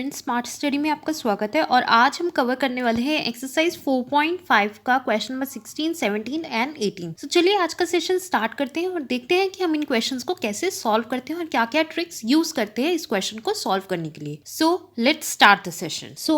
Students, smart study में आपका स्वागत है। और आज हम कवर करने वाले हैं एक्सरसाइज 4.5 का क्वेश्चन नंबर 16, 17 एंड 18। तो चलिए आज का सेशन स्टार्ट करते हैं और देखते हैं कि हम इन क्वेश्चंस को कैसे सॉल्व करते हैं और क्या क्या ट्रिक्स यूज करते हैं इस क्वेश्चन को सॉल्व करने के लिए। So let's start the session. So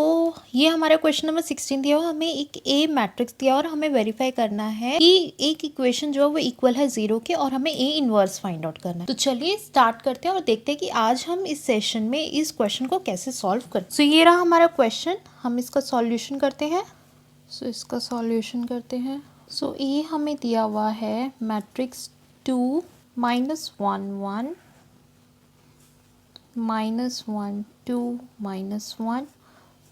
ये हमारा क्वेश्चन नंबर 16 दिया हुआ, हमें एक ए मैट्रिक्स दिया और हमें वेरीफाई करना है कि एक इक्वेशन जो है वो इक्वल है 0 के और हमें ए इनवर्स फाइंड आउट करना है। तो चलिए स्टार्ट करते हैं और देखते हैं कि आज हम इस सेशन में इस क्वेश्चन को कैसे सॉल्व करते हैं। सो ये रहा हमारा क्वेश्चन, हम इसका सॉल्यूशन करते हैं। सो ये हमें दिया हुआ है मैट्रिक्स 2 -1 1 -1 2 -1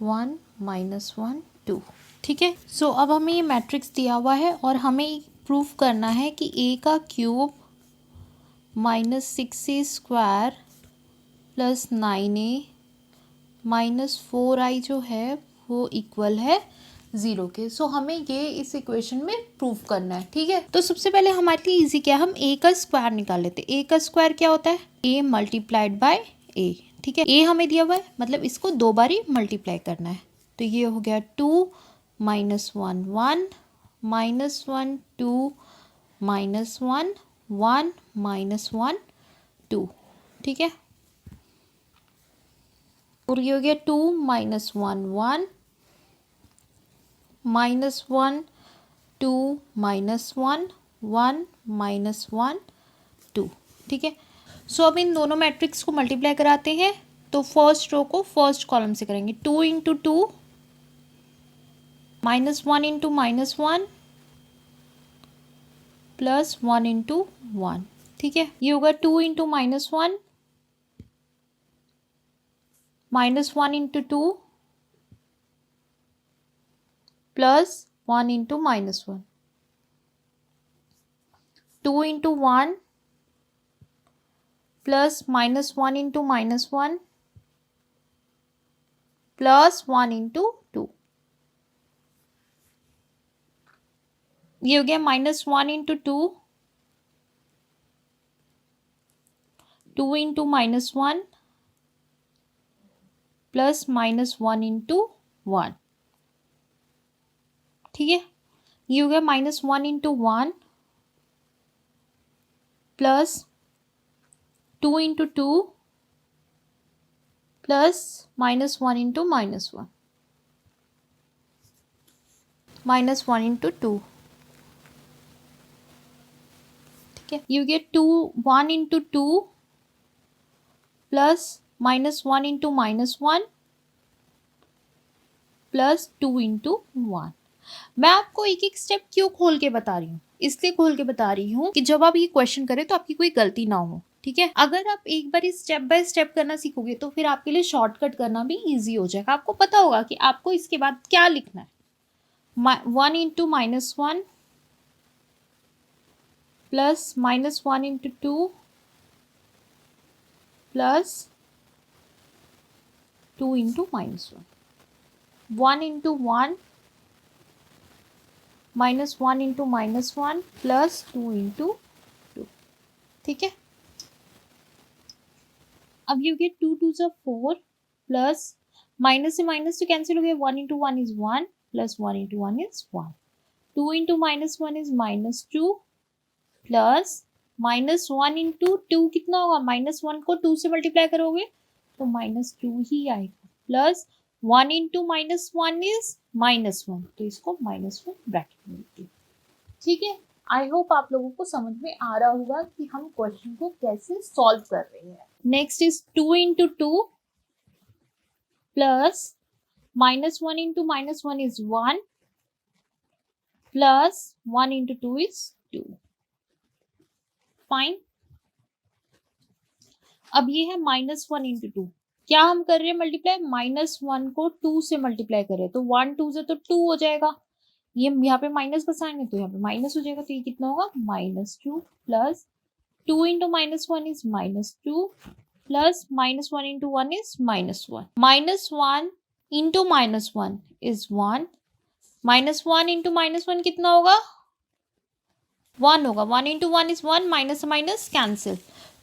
1 -1 2। ठीक है। सो अब हमें ये मैट्रिक्स दिया हुआ है और हमें प्रूफ करना है कि ए का क्यूब -6a² + 9a -4i जो है वो इक्वल है 0 के। सो हमें ये इस इक्वेशन में प्रूफ करना है। ठीक है। तो सबसे पहले हमारे लिए इजी क्या है, हम ए का स्क्वायर निकाल लेते हैं। ए का स्क्वायर क्या होता है, a × a। ठीक है। ए हमें दिया हुआ है, मतलब इसको 2 बारी मल्टीप्लाई करना है। तो ये हो गया 2 -1 1 -1 2 -1 1 -1 2। ठीक है। और ये हो गया 2 -1 1 -1 2 -1 1 -1 2। ठीक है। सो अब इन दोनों मैट्रिक्स को मल्टीप्लाई कराते हैं। तो फर्स्ट रो को फर्स्ट कॉलम से करेंगे। 2 × 2 -1 × -1 + 1 × 1। ठीक है। ये होगा 2 × -1 -1 × 2 + 1 × -1 2 × -1 + 1 × -1 + 1 × 2। ये हो गया -1 × 2 2 × -1 + -1 × 1। ठीक है। ये हो गया -1 × 1 + 2 × 2 + -1 × -1 × 2। ठीक है। ये हो गया 1 × 2 + -1 × -1 + 2 × 1। मैं आपको एक एक स्टेप क्यों खोल के बता रही हूँ, इसलिए खोल के बता रही हूँ कि जब आप ये क्वेश्चन करें तो आपकी कोई गलती ना हो। ठीक है। अगर आप एक बार स्टेप बाय स्टेप करना सीखोगे तो फिर आपके लिए शॉर्टकट करना भी इजी हो जाएगा। आपको पता होगा कि आपको इसके बाद क्या लिखना है। 1 × -1 + -1 × 2 + 2 × -1 1 × 1 -1 × -1 + 2 × 2। ठीक है। अब ये हो गया 2 2 = 4 प्लस माइनस से माइनस तो कैंसिल हो गया। 1 × 1 = 1 + 1 × 1 = 1। 2 × -1 = -2 प्लस -1 × 2 कितना होगा, -1 को 2 से मल्टीप्लाई करोगे तो -2 ही आएगा, प्लस 1 × -1 = -1, तो इसको -1 ब्रैकेट में लिखिए। ठीक है। आई होप आप लोगों को समझ में आ रहा होगा कि हम क्वेश्चन को कैसे सॉल्व कर रहे हैं। Next is 2 × 2 plus -1 × -1 is 1 plus 1 × 2 is 2। Fine. अब ये है -1 × 2। क्या हम कर रहे हैं मल्टीप्लाई, -1 को 2 से मल्टीप्लाई कर रहे हैं तो 1 2 से तो 2 हो जाएगा। ये यहाँ पे माइनस बसाएंगे तो यहाँ पे माइनस हो जाएगा, तो ये कितना होगा -2 plus 2 × -1 is -2 plus -1 × 1 is -1। -1 × -1 is 1, -1 × -1 कितना होगा, 1 होगा। 1 × 1 is 1, माइनस से minus cancel.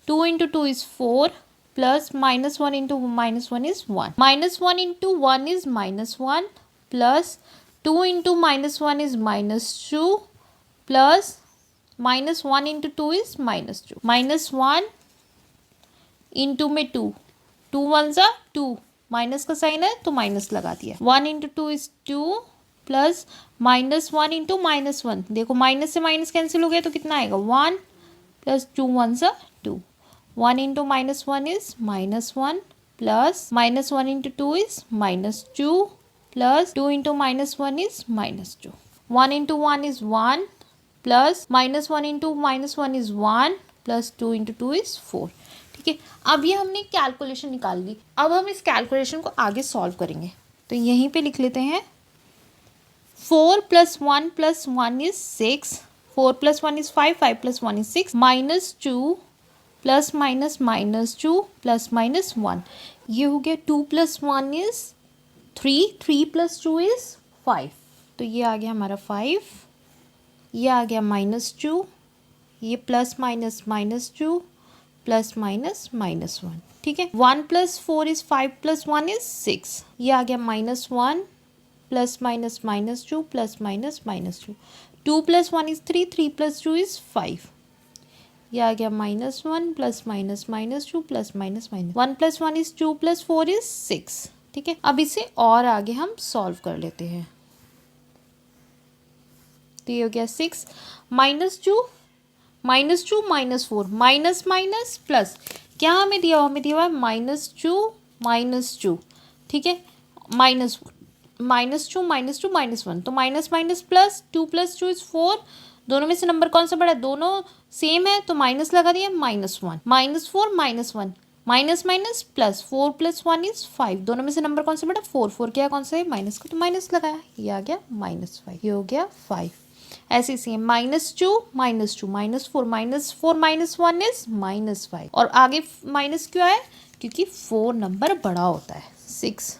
2 × 2 is 4 plus minus 1 into minus 1 is 1. Minus 1 into 1 is minus 1 plus 2 into minus 1 is minus 2 plus minus 1 into 2 is minus 2. Minus 1 into में 2, 2 one ज़ा 2, minus का sign है तो minus लगा दिया. 1 into 2 is 2 plus minus 1 into minus 1. देखो minus से minus cancel हो गया तो कितना आएगा 1 प्लस 2 वन ज़ा 2. 1 into minus 1 is minus 1 plus minus 1 into 2 is minus 2 plus 2 into minus 1 is minus 2. 1 into 1 is 1 plus minus 1 into minus 1 is 1 plus 2 into 2 is 4. ठीक है, अब ये हमने कैलकुलेशन निकाल ली. अब हम इस कैलकुलेशन को आगे सॉल्व करेंगे. तो यहीं पे लिख लेते हैं 4 plus 1 plus 1 is 6. 4 plus 1 is 5. 5 plus 1 is 6. Minus 2 plus minus minus 2 plus minus 1. ये हो गया 2 प्लस 1 इज 3. 3 plus 2 is 5. तो ये आ गया हमारा 5. ये आ गया माइनस 2. ये plus minus minus 2 plus minus minus 1. ठीक है, 1 प्लस 4 इज 5 प्लस 1 इज 6. ये आ गया minus 1 plus minus minus 2 plus minus minus 2. 2 plus 1 is 3. 3 plus 2 is 5. ये आ गया minus 1 plus minus minus 2 plus minus minus 1 plus 1 is 2 plus 4 is 6. ठीक है, अब इसे और आगे हम सॉल्व कर लेते हैं. तो ये हो गया 6 minus 2 minus 2 minus 4 minus minus plus. क्या हमें दिया हुआ, हमें दिया हुआ है माइनस 2. ठीक है, माइनस 2 माइनस 2 माइनस 1. तो minus minus plus 2 plus 2 is 4. दोनों में से नंबर कौन सा बड़ा है, दोनों सेम है तो माइनस लगा दिया. Minus 1 minus 4 minus 1 minus minus plus 4 plus 1 is 5. दोनों में से नंबर कौन सा बड़ा, 4. 4 क्या कौन सा है, माइनस का, तो माइनस लगाया. ये आ गया माइनस 5. ये हो गया 5. ऐसे same minus 2 minus 2 minus 4 minus 1 is minus 5. और आगे माइनस क्यों आया, क्योंकि 4 नंबर बड़ा होता है 6.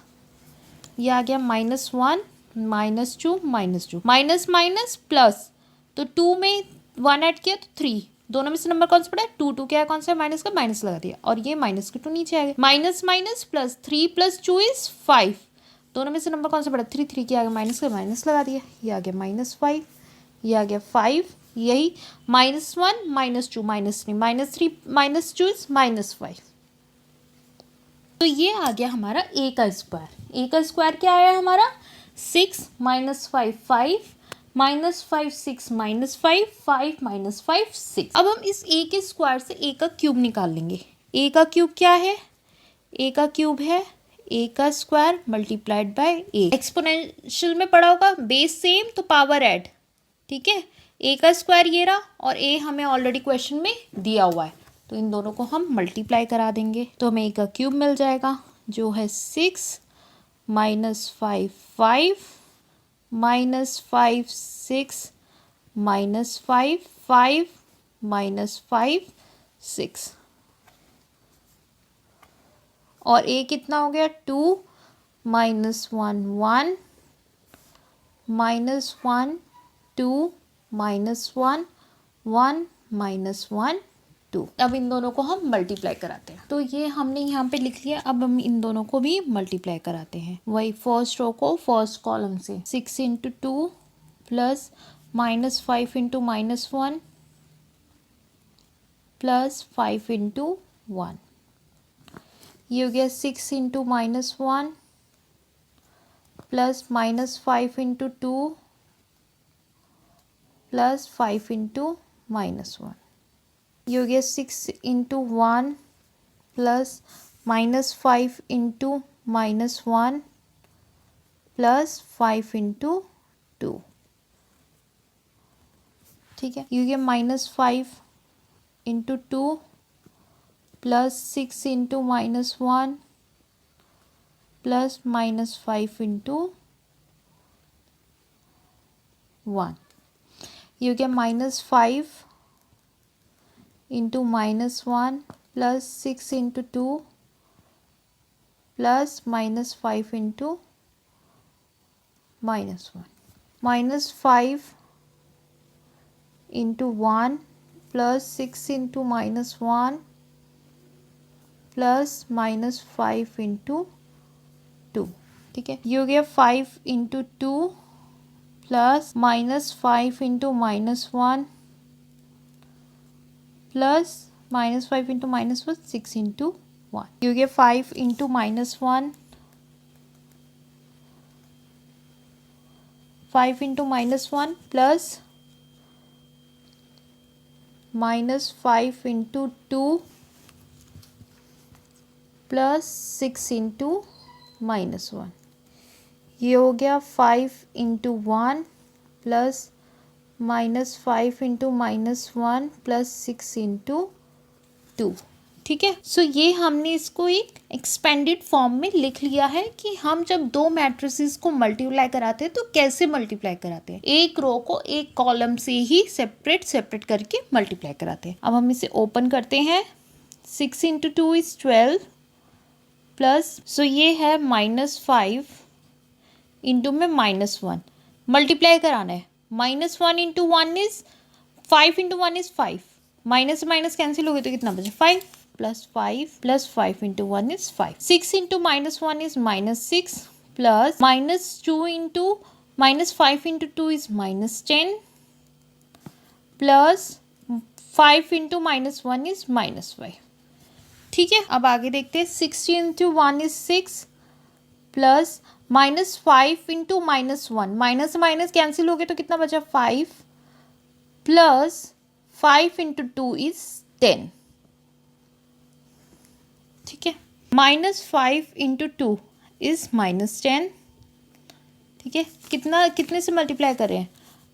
ये आ गया minus 1 minus 2 minus 2 minus minus plus. तो 2 में 1 ऐड किया तो 3. दोनों में से नंबर कौन सा पड़ा है, 2. 2 क्या है कौन सा है, माइनस का, माइनस लगा दिया. और ये माइनस के 2 नीचे आ गया. Minus minus plus 3 plus 2 is 5. दोनों में से नंबर कौन सा पड़ा, 3. 3 क्या आ गया, माइनस का, माइनस लगा दिया. ये आ गया माइनस 5. ये आ गया 5. यही minus 1 minus 2 minus 3 minus 3 minus 2 is minus 5. तो ये आ गया हमारा ए का स्क्वायर. ए का स्क्वायर क्या आया हमारा, 6 माइनस 5 5 माइनस 5 6 माइनस 5 5 माइनस 5 6. अब हम इस ए के स्क्वायर से ए का क्यूब निकाल लेंगे. ए का क्यूब क्या है, ए का क्यूब है ए का square multiplied by A. Exponential में पढ़ा होगा, बेस सेम तो पावर ऐड. ठीक है, ए का स्क्वायर ये रहा और ए हमें ऑलरेडी क्वेश्चन में दिया हुआ है, तो इन दोनों को हम मल्टीप्लाई करा देंगे तो हमें ए का क्यूब मिल जाएगा जो है 6 माइनस 5 5 माइनस 5 6 माइनस 5 5 माइनस 5 6. और ए कितना हो गया 2 माइनस 1 1 माइनस 1 2 माइनस 1 1 माइनस 1 2. अब इन दोनों को हम मल्टीप्लाई कराते हैं. तो ये हमने यहाँ पे लिख लिया. अब हम इन दोनों को भी मल्टीप्लाई कराते हैं. वही फर्स्ट रो को फर्स्ट कॉलम से 6 into 2 plus minus 5 into minus 1 plus 5 into 1. ये हो गया 6 into minus 1 plus minus 5 into 2 plus 5 into minus 1. ये हो गया 6 into 1 plus minus 5 into minus 1 plus 5 into 2. ठीक है, ये हो गया minus 5 into 2 plus 6 into minus 1 plus minus 5 into 1. ये हो गया minus 5 into minus 1 plus 6 into 2 plus minus 5 into minus 1. Minus 5 into 1 plus 6 into minus 1 plus minus 5 into 2, ठीक है। ये हो गया 5 into 2 plus minus 5 into -1 plus minus 5 into -1 6 into 1। ये हो गया 5 into -1, 5 into -1 plus -5 into 2 plus 6 into -1। ये हो गया 5 into 1 plus -5 into -1 plus 6 into 2, ठीक है। सो ये हमने इसको एक एक्सपेंडेड फॉर्म में लिख लिया है कि हम जब दो मैट्रिसेस को मल्टीप्लाई कराते हैं तो कैसे मल्टीप्लाई कराते हैं। एक रो को एक कॉलम से ही सेपरेट करके मल्टीप्लाई कराते हैं। अब हम इसे ओपन करते हैं। 6 इंटू 2 इज 12 प्लस, सो ये है -5 इंटू में -1 मल्टीप्लाई कराना है। -1 into 1 is 5 into 1 is 5, minus से माइनस कैंसिल हो गई तो कितना बचा 5 plus 5 into 1 is 5। 6 into -1 is -6 plus -2 into -5 into 2 is -10 plus 5 into -1 is -5, ठीक है। अब आगे देखते हैं। 6 into 1 is 6 plus -5 into -1, minus से माइनस कैंसिल हो गया तो कितना बचा 5 प्लस 5 इंटू 2 इज 10, ठीक है। -5 इंटू 2 इज -10, ठीक है। कितने से मल्टीप्लाई करें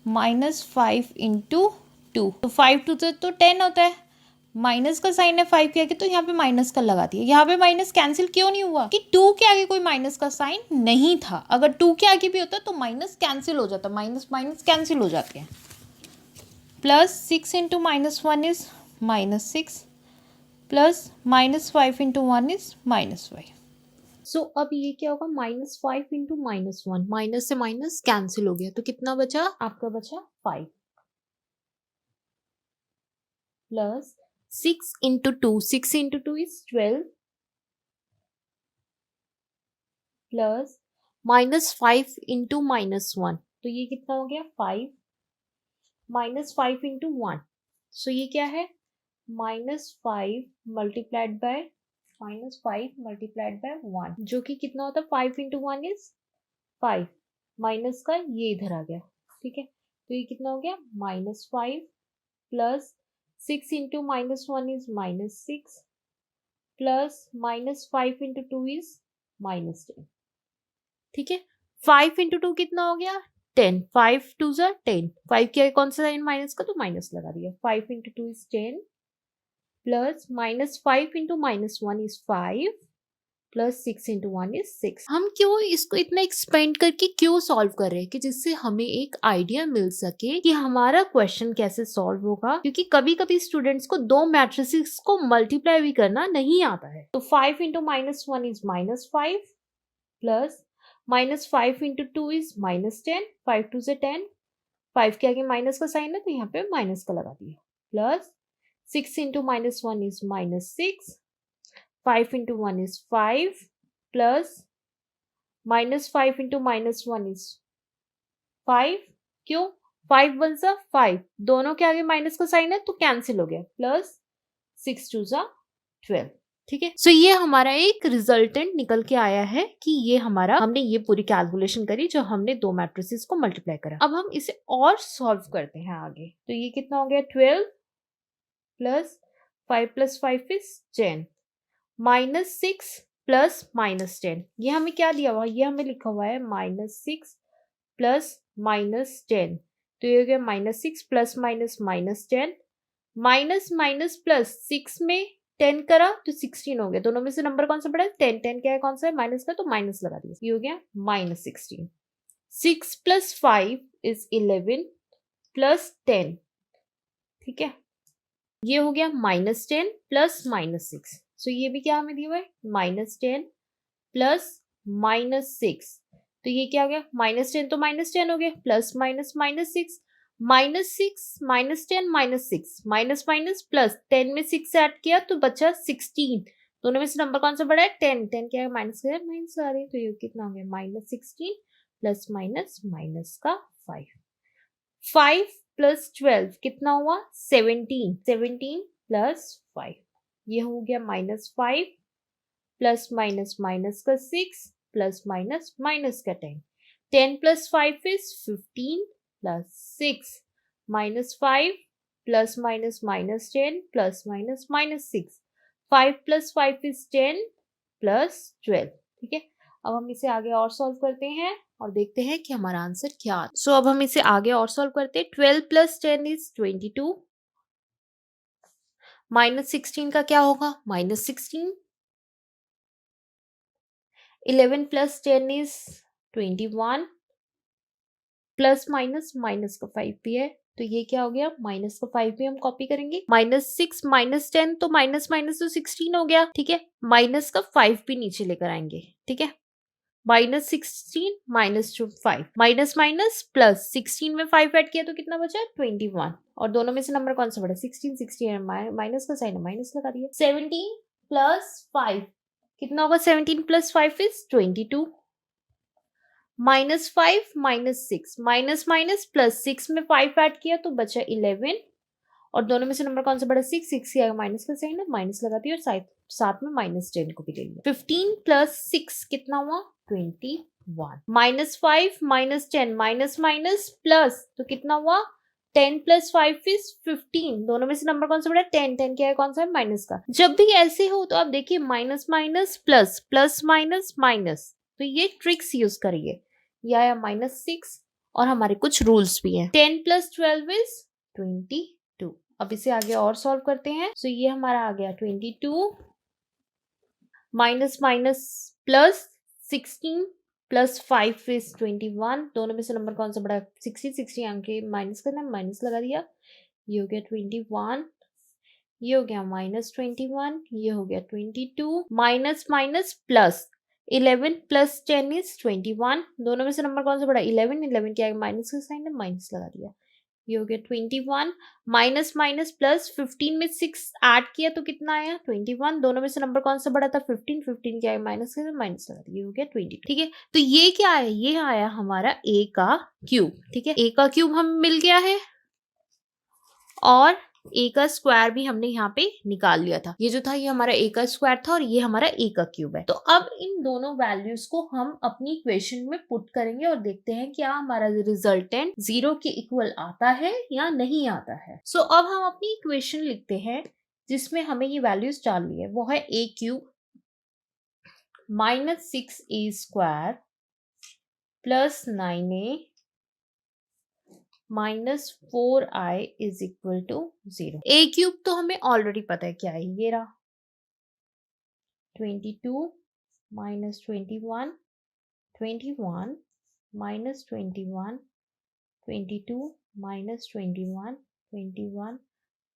-5 इंटू 2, तो 5 2 तो 10 होता है। माइनस का साइन है 5 के आगे तो यहाँ पे माइनस का लगा दिया। यहाँ पे माइनस कैंसिल क्यों नहीं हुआ कि 2 के आगे कोई माइनस का साइन नहीं था। अगर 2 के आगे भी होता तो माइनस कैंसिल हो जाता, माइनस माइनस कैंसिल हो जाते हैं। Plus 6 into -1 is -6 plus -5 into 1 is -5। सो अब ये क्या होगा -5 इंटू -1, माइनस से माइनस कैंसिल हो गया तो कितना बचा आपका, बचा 5 plus 6 into 2, 6 into 2 is 12 plus -5 into -1, तो ये कितना हो गया 5 -5 इंटू 1, सो ये क्या है -5 मल्टीप्लाइड बाय -1, जो कि कितना होता है 5 इंटू 1 इज 5, माइनस का ये इधर आ गया, ठीक है। तो ये कितना हो गया -5 plus 6 into -1 is -6 plus -5 into 2 is -10, ठीक है। 5 इंटू 2 कितना हो गया 10, 5 2 ज़ा 10, 5 क्या है कौन सा साइन माइनस का तो माइनस लगा दिया। 5 into 2 is 10 plus -5 into -1 is 5 plus 6 into 1 is 6। हम क्यों इसको इतना एक्सपेंड करके क्यों सॉल्व कर रहे हैं कि जिससे हमें एक आइडिया मिल सके कि हमारा क्वेश्चन कैसे सॉल्व होगा, क्योंकि कभी कभी स्टूडेंट्स को दो मैट्रिसेस को मल्टीप्लाई भी करना नहीं आता है। तो 5 into -1 is -5 plus -5 into 2 is -10, 5 2 से 10, 5 के आगे माइनस का साइन है तो यहाँ पे माइनस का लगा दिया, plus 6 into -1 is -6, 5 into 1 is 5 plus -5 into -1 is 5, क्यों 5 1 सा 5, दोनों के आगे माइनस का साइन है तो कैंसिल हो गया, प्लस 6 2 सा 12, ठीक है। सो ये हमारा एक रिजल्टेंट निकल के आया है कि ये हमारा, हमने ये पूरी कैलकुलेशन करी जो हमने दो मैट्रिसेस को मल्टीप्लाई करा। अब हम इसे और सॉल्व करते हैं आगे। तो ये कितना हो गया 12 प्लस 5 प्लस 5 इज 10 -6 प्लस -10, ये हमें क्या दिया हुआ है, ये हमें लिखा हुआ है -6 प्लस -10, तो ये हो गया -6 प्लस -10, माइनस माइनस प्लस 6 में 10 करा तो 16 हो गया। दोनों में से नंबर कौन सा बड़ा है 10, 10 क्या है कौन सा है माइनस का, तो माइनस लगा दिया, ये हो गया -16। 6 प्लस 5 इज 11 प्लस 10, ठीक है। ये हो गया -10 प्लस -6, सो ये भी क्या हमें दिया हुआ है -10 प्लस -6, तो ये क्या हो गया -10 तो -10 हो गया, प्लस -6, -6 -10 -6, माइनस माइनस प्लस 10 में 6 ऐड किया तो बचा 16, दोनों में से नंबर कौन सा बड़ा है? 10। 10 क्या है? माइनस का माइनस आ रही है, तो ये कितना हो गया? -16 प्लस माइनस माइनस का 5। 5 प्लस 12 कितना हुआ? 17। 17 प्लस 5 ये हो गया -5 प्लस माइनस माइनस का 6 प्लस माइनस माइनस का 10। 10 plus 5 is 15 plus 6 minus 5 plus minus minus 10 plus minus minus 6। 5 plus 5 is 10 plus 12। ठीक है, अब हम इसे आगे और सॉल्व करते हैं और देखते हैं कि हमारा आंसर क्या आता है। सो अब हम इसे आगे और सॉल्व करते हैं। 12 प्लस 10 इज 22। माइनस 16 का क्या होगा? -16। 11 plus 10 is 21। Plus minus minus का 5 भी है, तो ये क्या हो गया? माइनस का 5 भी हम कॉपी करेंगे। -6 -10 तो माइनस माइनस तो 16 हो गया। ठीक है, माइनस का 5 भी नीचे लेकर आएंगे। ठीक है, -16 -5 माइनस माइनस प्लस 16 में 5 ऐड किया तो कितना बचा? 21। और दोनों में से नंबर कौन सा बड़ा? 16। 16 माइनस का साइन है, माइनस लगा दिया। 17 प्लस 5 कितना होगा? 17 plus 5 is 22। -5 -6 minus minus plus 6 में 5 ऐड किया तो बचा 11। और दोनों में से नंबर कौन सा बड़ा? 6। 6 आएगा, माइनस का साइन है, माइनस लगा दिया और साथ में -10 को भी ले लिया। 15 प्लस 6 कितना हुआ? 21। -5 -10 माइनस माइनस प्लस तो कितना हुआ? 10 प्लस 5 इज 15। दोनों में से नंबर कौन सा बड़ा? 10। 10 क्या है? कौन सा है? माइनस का। जब भी ऐसे हो तो आप देखिए minus minus plus plus minus minus, तो ये ट्रिक्स यूज करिए। ये आया -6 और हमारे कुछ रूल्स भी हैं। 10 प्लस 12 इज 22। अब इसे आगे और सॉल्व करते हैं। सो ये हमारा आ गया 22 minus minus plus 16 plus 5 is 21। दोनों में से नंबर कौन सा बड़ा? 60। 60 आके माइनस करना, माइनस लगा दिया। ये हो गया 21, ये हो गया -21, ये हो गया 22। Minus minus plus 11 plus 10 is 21। दोनों में से नंबर कौन सा बड़ा? 11। 11 क्या है? माइनस का साइन है, माइनस लगा दिया। ये हो गया 21 माइनस माइनस प्लस 15 में 6 ऐड किया तो कितना आया? 21। दोनों में से नंबर कौन सा बड़ा था? 15। 15 क्या है? माइनस का माइनस लगा दिया। ये हो गया 22। ठीक है, तो ये क्या है? ये आया हमारा a का क्यूब। ठीक है, a का क्यूब हम मिल गया है और a का स्क्वायर भी हमने यहाँ पे निकाल लिया था। ये जो था ये हमारा a का स्क्वायर था और ये हमारा a का क्यूब है। तो अब इन दोनों वैल्यूज को हम अपनी इक्वेशन में पुट करेंगे और देखते हैं क्या हमारा रिजल्टेंट 0 के इक्वल आता है या नहीं आता है। सो अब हम अपनी इक्वेशन लिखते हैं जिसमें हमें ये वैल्यूज डालनी है। वो है a cube -6a² plus 9a -4i is equal to 0। a cube तो हमें ऑलरेडी पता है क्या है, ये रहा 22 -21 21 -21 22 -21 21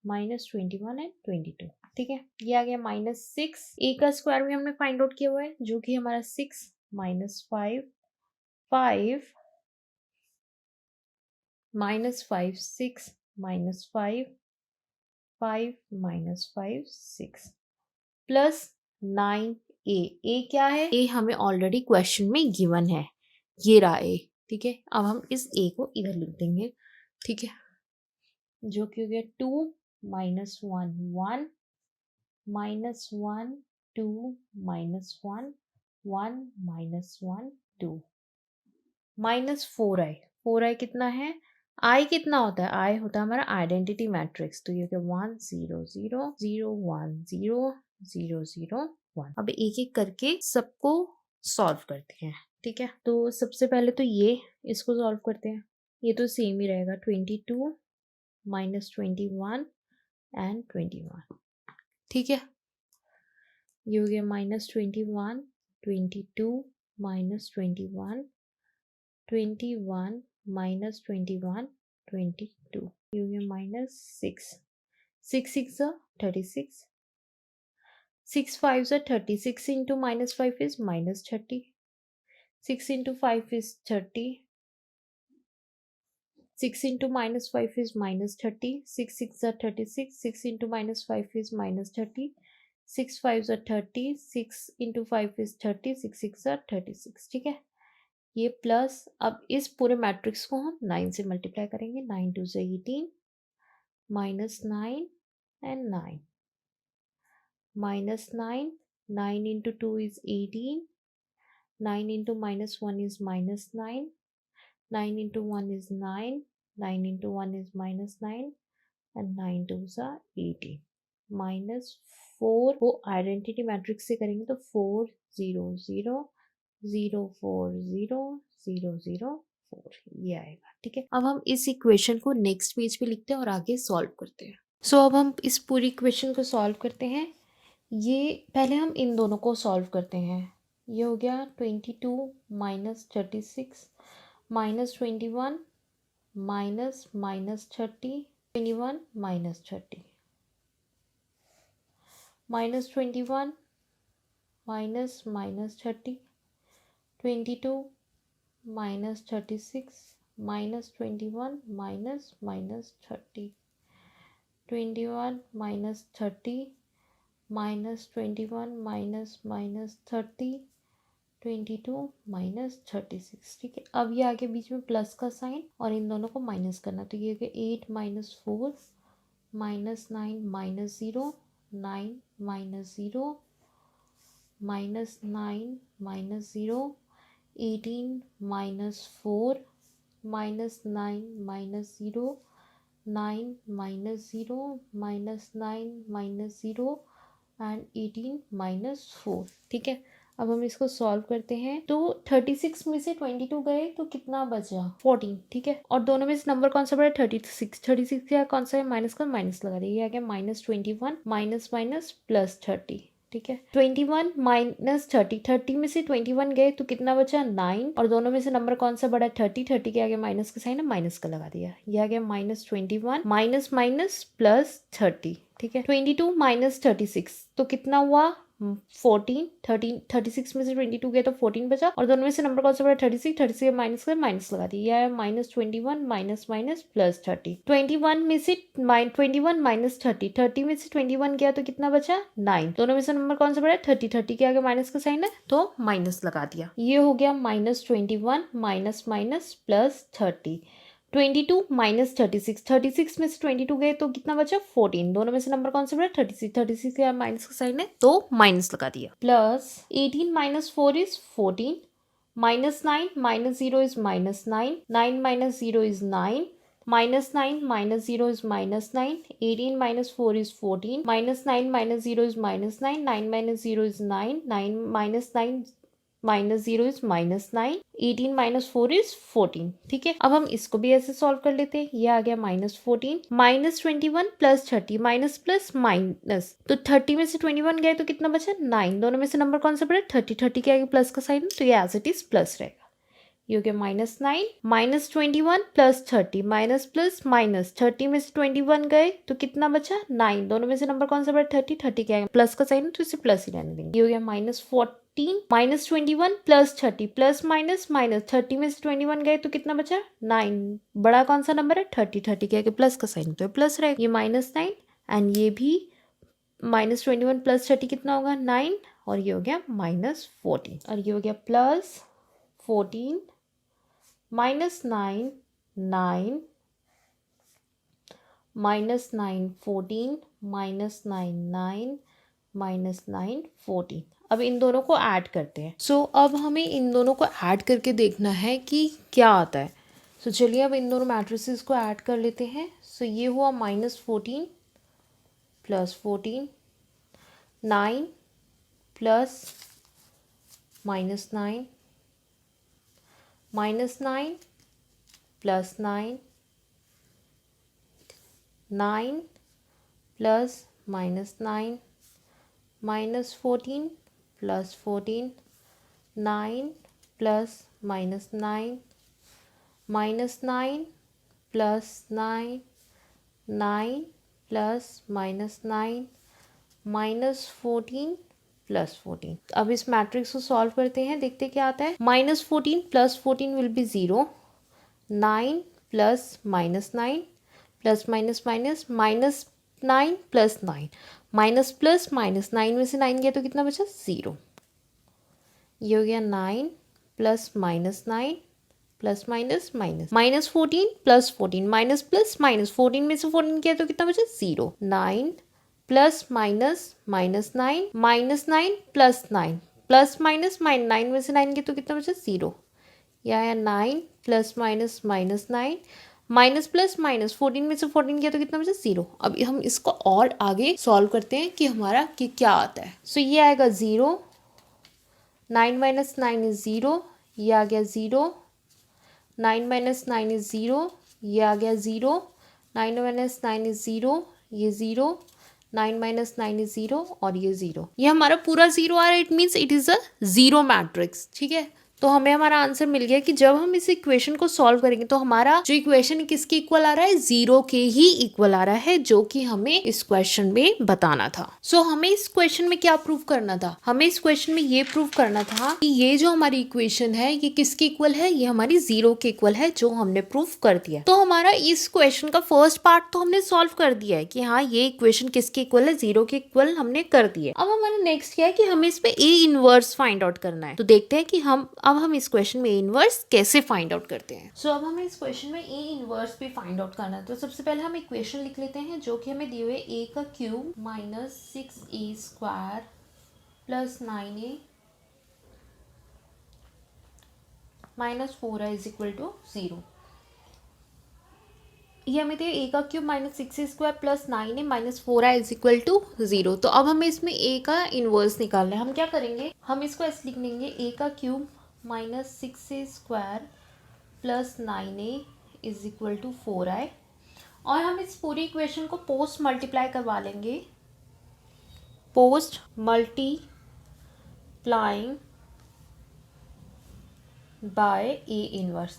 -21 एंड 22। ठीक है, ये आ गया -6। a का स्क्वायर भी हमने फाइंड आउट किया हुआ है जो कि हमारा 6 -5 5 -5 6 -5 5 -5 6 प्लस 9a। a क्या है? a हमें ऑलरेडी क्वेश्चन में गिवन है, ये रहा a। ठीक है, अब हम इस a को इधर लिख देंगे। ठीक है, जो कि हो गया 2 -1 1 -1 2 -1 1 -1 2 -4i। 4i कितना है? i कितना होता है? i होता है हमारा आइडेंटिटी मैट्रिक्स। तो ये 1 0 0 0 1 0 0 0 1। अब एक एक करके सबको सॉल्व करते हैं। ठीक है, तो सबसे पहले तो ये इसको सॉल्व करते हैं। ये तो सेम ही रहेगा 22 -21 एंड 21। ठीक है, ये हो गया -21 22 -21 21 -21 22। ये हो गया -6 6 6 36 6 5 36 into -5 is -30 6 into 5 is 30 6 into -5 is -30 6 6 36 6 into -5 is -30 6 5 are 30, 6 into 5 is 30, 6 6 are 36, ठीक है। ये प्लस, अब इस पूरे मैट्रिक्स को हम 9 से मल्टीप्लाई करेंगे, 9 2 से 18, minus 9 and 9, minus 9, 9 into 2 is 18, 9 into minus 1 is minus 9, 9 into 1 is 9, 9 into 1 is minus 9, and 9 2s are 18, minus 4 वो आइडेंटिटी मैट्रिक्स से करेंगे तो 4 0 0 0 4 0 0 0 4 ये आएगा, ठीक है। अब हम इस इक्वेशन को नेक्स्ट पेज पे लिखते हैं और आगे सॉल्व करते हैं। सो अब हम इस पूरी इक्वेशन को सॉल्व करते हैं। ये पहले हम इन दोनों को सॉल्व करते हैं। ये हो गया 22 minus 36 minus 21 minus minus 30 21 minus 30 minus 21 minus minus 30 22 minus 36 minus 21 minus minus 30 21 minus 30 minus 21 minus minus 30 22 minus 36, ठीक है। अब ये आगे बीच में प्लस का साइन और इन दोनों को माइनस करना, तो ये हो गया 8 minus 4 minus 9 minus 0 9 minus 0 minus 9 minus 0 18 minus 4 minus 9 minus 0 9 minus 0 minus 9 minus 0 and 18 minus 4, ठीक है। अब हम इसको सॉल्व करते हैं तो 36 में से 22 गए तो कितना बचा 14, ठीक है। और दोनों में से नंबर कौन सा बड़ा 36 क्या कौन सा है माइनस का माइनस लगा दिया, ये आ गया माइनस 21 माइनस माइनस प्लस 30, ठीक है। 21 माइनस 30 में से 21 गए तो कितना बचा 9 और दोनों में से नंबर कौन सा बड़ा 30 के आगे माइनस का साइन है माइनस का लगा दिया, ये आ गया माइनस 21 माइनस माइनस प्लस 30, ठीक है। 22 माइनस 36 तो कितना हुआ 36 में से 22 गया तो 14 बचा और दोनों में से नंबर कौन सा बड़ा 36 माइनस कर माइनस लगा दिया है माइनस 21 माइनस माइनस प्लस 30 21 में से 21 माइनस 30 में से 21 गया तो कितना बचा 9 दोनों में से नंबर कौन सा बड़ा 30 के आगे माइनस का साइन है तो माइनस लगा दिया, ये हो गया minus 21 minus minus plus 30 22 minus 36 में से 22 गए तो कितना बचा 14 दोनों में से नंबर कौन सा बड़ा 36 के माइनस का साइन है तो माइनस लगा दिया, plus 18 minus 4 is 14 minus 9 minus 0 is minus 9 9 minus 0 is 9 minus 9 minus 0 is minus 9 18 minus 4 is 14 minus 9 minus 0 is minus 9 9 minus 0 is 9 9 minus 9 minus 0 is minus 9 18 minus 4 is 14, ठीक है। अब हम इसको भी ऐसे सॉल्व कर लेते हैं, ये आ गया minus 14 minus 21 plus 30 minus plus minus तो 30 में से 21 गए तो कितना बचा 9 दोनों में से नंबर कौन सा पड़ा 30 के आगे प्लस का साइन तो ये एज इट इज प्लस रहेगा, ये हो गया minus 9 minus 21 plus 30 minus plus minus 30 में से 21 गए तो कितना बचा 9 दोनों में से नंबर कौन सा बड़ा 30 के आगे प्लस का साइन तो इसे प्लस ही रहने देंगे, ये हो गया minus 14 minus 21 plus 30 plus minus minus 30 में से 21 गए तो कितना बचा 9 बड़ा कौन सा नंबर है 30 के आगे प्लस का साइन तो प्लस रहेगा, ये माइनस 9 एंड ये भी माइनस 21 प्लस 30 कितना होगा 9 और ये हो गया माइनस 14 और ये हो गया plus 14 minus 9 9 minus 9 14 minus 9 9 minus 9 14। अब इन दोनों को ऐड करते हैं। सो अब हमें इन दोनों को ऐड करके देखना है कि क्या आता है। सो चलिए अब इन दोनों मैट्रिसेस को ऐड कर लेते हैं। सो ये हुआ minus 14 plus 14 9 plus minus 9 minus 9 plus 9 9 plus minus 9 minus 14 plus 14 9 plus minus 9 minus 9 plus 9 9 plus minus 9 minus 14 plus 14। अब इस मैट्रिक्स को सॉल्व करते हैं, देखते क्या आता है। Minus 14 plus 14 will be 0 9 plus minus 9 plus minus minus minus 9 plus 9 minus plus minus, 9 में से 9 गया तो कितना बचा 0। ये हो गया 9 plus minus 9 plus minus minus, minus 14 plus 14, minus plus minus, 14 में से 14 किया तो कितना बचा 0। 9 plus minus minus 9 minus 9 plus 9 plus minus minus, 9 में से 9 किया तो कितना बचा 0। यह आया 9 plus minus minus 9 minus plus minus, 14 में से 14 किया तो कितना बचा 0। अब हम इसको और आगे सॉल्व करते हैं कि हमारा कि क्या आता है। सो ये आएगा 0, 9 माइनस 9 इज 0, ये आ गया 0, 9 माइनस 9 इज 0, ये आ गया 0, 9 माइनस 9 इज 0, ये 0, 9 माइनस 9 इज 0 और ये 0। ये हमारा पूरा 0 आ रहा है, it means it is a zero matrix. ठीक है, तो हमें हमारा आंसर मिल गया कि जब हम इस इक्वेशन को सॉल्व करेंगे तो हमारा जो इक्वेशन किसके इक्वल आ रहा है, 0 के ही इक्वल आ रहा है, जो कि हमें इस क्वेश्चन में बताना था। सो हमें इस क्वेश्चन में क्या प्रूव करना था, हमें इस क्वेश्चन में ये प्रूव करना था कि ये जो हमारी इक्वेशन है ये किसके इक्वल है, ये हमारी 0 के इक्वल है, जो हमने प्रूव कर दिया। तो हमारा इस क्वेश्चन का फर्स्ट पार्ट तो हमने सॉल्व कर दिया है कि हाँ ये इक्वेशन किसके इक्वल है, 0 के इक्वल हमने कर दिया। अब हमारा नेक्स्ट क्या है कि हमें इसमें ए इनवर्स फाइंड आउट करना है। तो देखते हैं कि अब हम इस क्वेश्चन में ए इनवर्स कैसे फाइंड आउट करते हैं। सो अब हमें इस क्वेश्चन में ए इनवर्स भी फाइंड आउट करना है। तो सबसे पहले हम इक्वेशन लिख लेते हैं जो कि हमें दिए हुए ए का cube minus 6a square plus 9a minus 4a is equal to 0। ये हमें दिए ए का cube minus 6a square plus 9a minus 4a is equal to 0। तो अब हमें इसमें ए का इनवर्स निकालना है। हम क्या करेंगे, हम इसको ऐसे लिख लेंगे ए का cube minus 6a square plus 9a is equal to 4i, और हम इस पूरी इक्वेशन को पोस्ट मल्टीप्लाई करवा लेंगे, post multiplying by A inverse.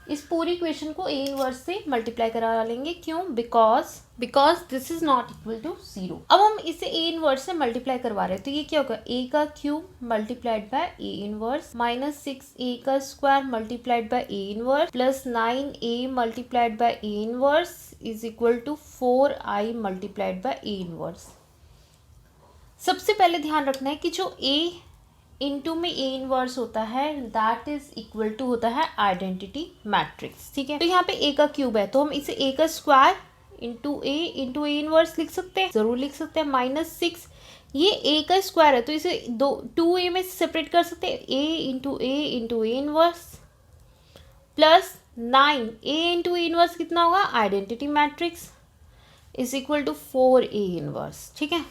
इस पूरी इक्वेशन को ए इनवर्स से मल्टीप्लाई करा लेंगे, क्यों, because this is not equal to 0। अब हम इसे ए इनवर्स से मल्टीप्लाई करवा रहे हैं, तो ये क्या होगा, ए का cube multiplied by A inverse minus 6a का square multiplied by A inverse plus 9a multiplied by A inverse is equal to 4i multiplied by A inverse. सबसे पहले ध्यान रखना है कि जो ए इनटू में ए इनवर्स होता है दैट इज इक्वल टू होता है आइडेंटिटी मैट्रिक्स। ठीक है, तो यहाँ पे ए का क्यूब है तो हम इसे ए का स्क्वायर इंटू ए इनवर्स लिख सकते हैं, जरूर लिख सकते हैं। माइनस 6 ये ए का स्क्वायर है तो इसे 2a में सेपरेट कर सकते हैं, A into A inverse plus 9 A into A inverse कितना होगा, identity matrix is equal to 4a inverse. ठीक है,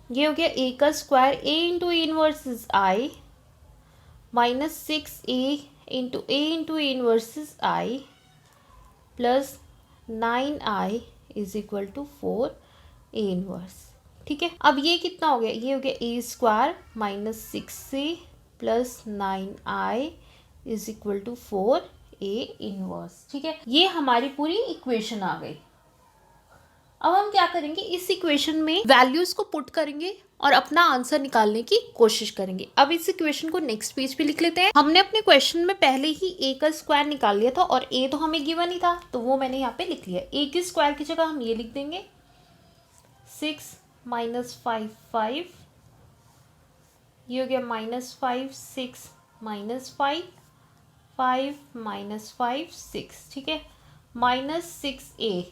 ये हो गया ए का square, A into A inverse is I minus 6a into A inverse is I plus 9i is equal to 4a inverse. ठीक है, अब ये कितना हो गया, ये हो गया A square minus 6a plus 9i is equal to 4a inverse. ठीक है, ये हमारी पूरी इक्वेशन आ गई। अब हम क्या करेंगे, इस इक्वेशन में वैल्यूज को पुट करेंगे और अपना आंसर निकालने की कोशिश करेंगे। अब इस इक्वेशन को नेक्स्ट पेज पे लिख लेते हैं। हमने अपने क्वेश्चन में पहले ही ए का स्क्वायर निकाल लिया था और ए तो हमें गिवन ही था तो वो मैंने यहाँ पे लिख लिया। ए के स्क्वायर की जगह हम ये लिख देंगे 6 माइनस 5, ये हो गया माइनस 5, 6 माइनस 5 माइनस 5 6। ठीक है, माइनस 6a,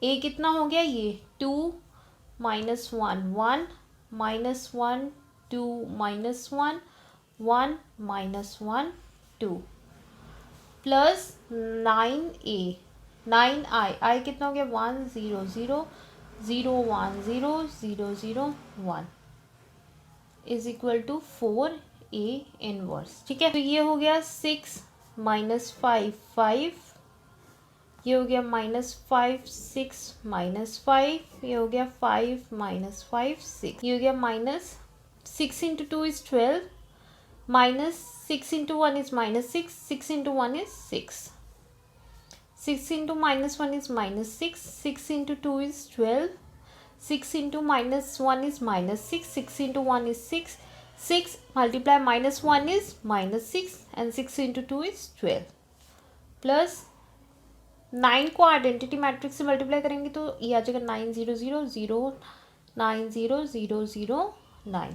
ए कितना हो गया, ये 2 minus 1 1 minus 1 2 minus 1 1 minus 1 2 plus 9a 9i, आई कितना हो गया 1 0 0 0 1 0 0 0 1 is equal to 4a inverse. ठीक है, तो ये हो गया 6 माइनस 5 ये हो गया माइनस 5 6 माइनस 5, ये हो गया 5 माइनस 5 6, ये हो गया minus 6 into 2 is 12 minus 6 into 1 is minus 6, 6 into 1 is 6, 6 into minus 1 is minus 6, 6 into 2 is 12, 6 into minus 1 is minus 6, 6 into 1 is 6, 6 multiply minus 1 is minus 6 and 6 into 2 is 12 plus 9 को identity matrix से multiply करेंगे तो ये आ जाएगा 9 0 0 0 9 0 0 0 9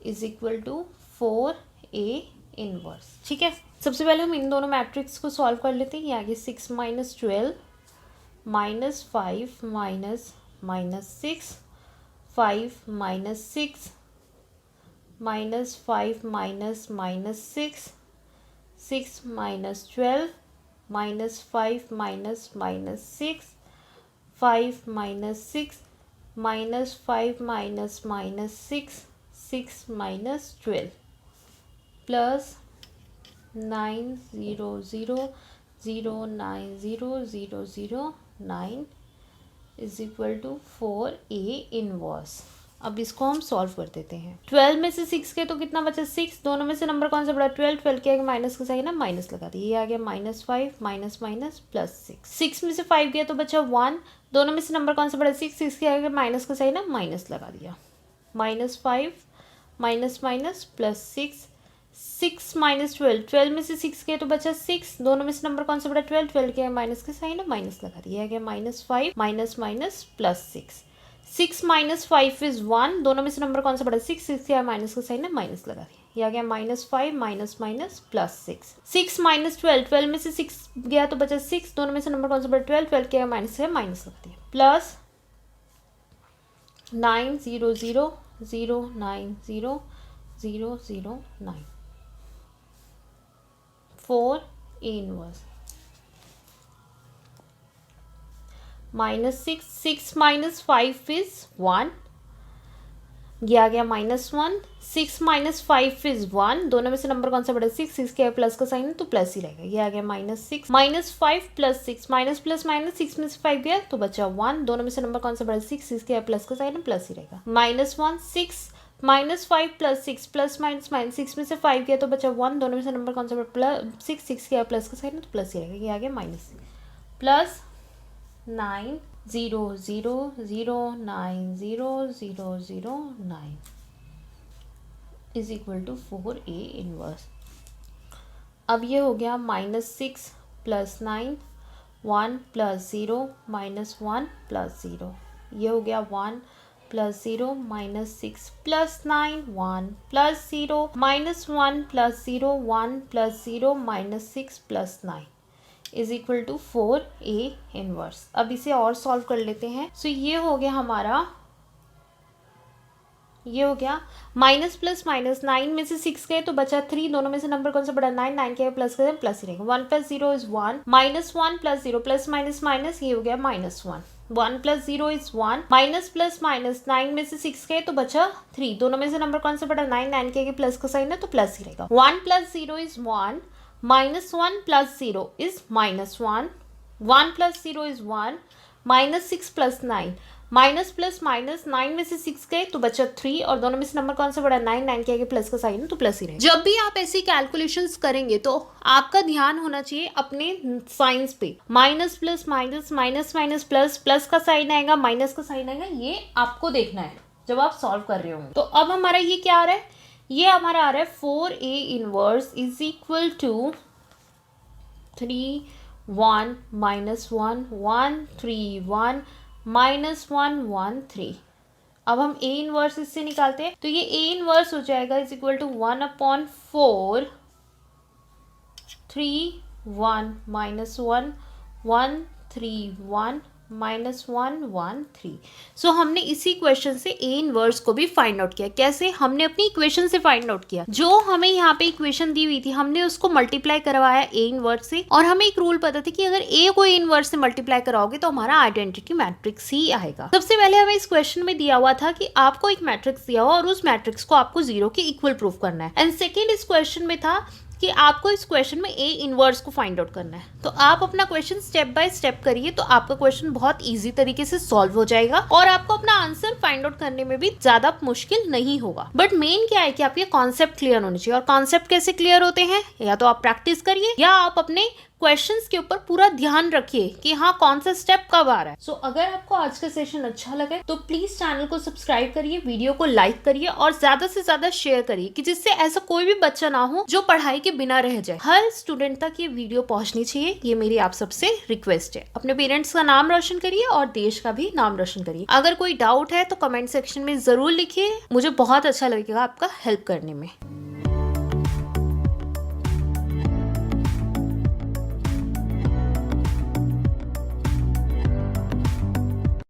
is equal to 4A inverse. ठीक है, सबसे पहले हम इन दोनों मैट्रिक्स को सॉल्व कर लेते हैं। ये आगे 6 minus 12 minus 5 minus minus 6 5 minus 6 minus 5 minus minus 6 6 minus 12 minus 5 minus minus 6 5 minus 6 minus 5 minus minus 6 6 minus 12 plus 9 0 0 0 9 0 0 0 9 is equal to 4A inverse. अब इसको हम सॉल्व कर देते हैं। 12 में से 6 के तो कितना बचा 6, दोनों में से नंबर कौन सा बड़ा 12 12 के आगे माइनस का साइन ना माइनस लगा दिया, ये आ गया -5 माइनस माइनस प्लस 6 में से 5 गया तो बचा 1, दोनों में से नंबर कौन सा बड़ा 6 6 के आगे माइनस का साइन ना माइनस लगा दिया, -5 माइनस माइनस प्लस 6 माइनस 12 12 में से 6 गया तो बचा 6, दोनों में से नंबर कौन सा बड़ा 12 12 के माइनस का साइन ना माइनस लगा दिया, ये आ गया -5 minus minus plus 6 minus 5 is 1, दोनों में से नंबर कौन सा बड़ा 6 6 के माइनस का साइन है माइनस लगा दिया, ये आ गया -5 माइनस माइनस प्लस 6 माइनस 12 12 में से 6 गया तो बचा 6, दोनों में से नंबर कौन सा बड़ा 12 12 के माइनस है माइनस लगा दिया, plus 9 0 0 0 9 0 0 0 9 4A inverse -6 6 minus 5 is 1, ये आ गया -1 6 माइनस 5 इज 1, दोनों में से नंबर कौन सा बड़ा 6 6 के प्लस का साइन है तो प्लस ही रहेगा, ये आ गया -6 -5 प्लस 6 माइनस प्लस माइनस 6 में से 5 गया तो बचा 1, दोनों में से नंबर कौन सा बड़ा 6 6 के प्लस का साइन है प्लस ही रहेगा, -1 6 -5 प्लस 6 प्लस माइनस माइनस 6 में से 5 गया तो बचा 1, दोनों में से नंबर कौन सा बड़ा 6 6 के प्लस का साइन है तो प्लस ही रहेगा, ये आ गया minus plus 9 0 0 0 9 0 0 0 9 is equal to 4A inverse. अब ये हो गया -6 प्लस 9 1 प्लस 0 -1 प्लस 0, ये हो गया 1 plus 0 -6 plus 9 1 plus 0 -1 plus 0 1 plus 0 -6 plus 9 is equal to 4A inverse. अब इसे और सॉल्व कर लेते हैं। सो ये हो गया हमारा, ये हो गया माइनस प्लस माइनस 9 में से 6 गए तो बचा 3, दोनों में से नंबर कौन सा बड़ा 9 9 के प्लस करें प्लस ही रहेगा, 1 plus 0 is 1 -1 plus 0 plus minus minus, ये हो गया -1 1 plus 0 is 1 minus plus minus 9 में से 6 गए तो बचा 3, दोनों में से नंबर कौन सा बड़ा 9 9 के प्लस का साइन है तो प्लस ही रहेगा, 1 plus 0 is 1 -1 plus 0 is -1 1 plus 0 is 1 -6 plus 9 minus plus minus 9 में से 6 गए तो बचा 3, और दोनों में से नंबर कौन सा बड़ा 9 9 के आगे प्लस का साइन है तो प्लस ही रहेगा। जब भी आप ऐसी कैलकुलेशंस करेंगे तो आपका ध्यान होना चाहिए अपने साइंस पे, minus plus minus minus minus plus, plus का साइन आएगा माइनस का साइन आएगा, ये आपको देखना है जब आप सॉल्व कर रहे होंगे। तो अब हमारा ये क्या आ रहा है, ये हमारा आ रहा है 4A inverse is equal to 3 1 -1 1 3 1 -1 1 3। अब हम A इनवर्स इससे निकालते हैं तो ये A इनवर्स हो जाएगा इज इक्वल टू 1/4 3 1 -1 1 3 1 -1 1 3। सो हमने इसी क्वेश्चन से A इनवर्स को भी फाइंड आउट किया। कैसे? हमने अपनी इक्वेशन से फाइंड आउट किया। जो हमें यहाँ पे इक्वेशन दी हुई थी हमने उसको मल्टीप्लाई करवाया A इनवर्स से, और हमें एक रूल पता था कि अगर A को A इनवर्स से मल्टीप्लाई कराओगे तो हमारा आइडेंटिटी मैट्रिक्स ही आएगा। सबसे पहले हमें इस क्वेश्चन में दिया हुआ था कि आपको एक मैट्रिक्स दिया हुआ और उस मैट्रिक्स को आपको 0 के इक्वल प्रूफ करना है, एंड सेकेंड इस क्वेश्चन में था कि आपको इस क्वेश्चन में A इनवर्स को फाइंड आउट करना है। तो आप अपना क्वेश्चन स्टेप बाय स्टेप करिए तो आपका क्वेश्चन बहुत इजी तरीके से सॉल्व हो जाएगा और आपको अपना आंसर फाइंड आउट करने में भी ज्यादा मुश्किल नहीं होगा। बट मेन क्या है कि आपके कॉन्सेप्ट क्लियर होने चाहिए, और कॉन्सेप्ट कैसे क्लियर होते हैं, या तो आप प्रैक्टिस करिए या आप अपने क्वेश्चंस के ऊपर पूरा ध्यान रखिए कि हाँ कौन सा स्टेप कब आ रहा है। अगर आपको आज का सेशन अच्छा लगा तो प्लीज चैनल को सब्सक्राइब करिए, वीडियो को लाइक करिए और ज्यादा से ज्यादा शेयर करिए कि जिससे ऐसा कोई भी बच्चा ना हो जो पढ़ाई के बिना रह जाए। हर स्टूडेंट तक ये वीडियो पहुंचनी चाहिए, ये मेरी आप सबसे रिक्वेस्ट है। अपने पेरेंट्स का नाम रोशन करिए और देश का भी नाम रोशन करिए। अगर कोई डाउट है तो कमेंट सेक्शन में जरूर लिखिए, मुझे बहुत अच्छा लगेगा आपका हेल्प करने में।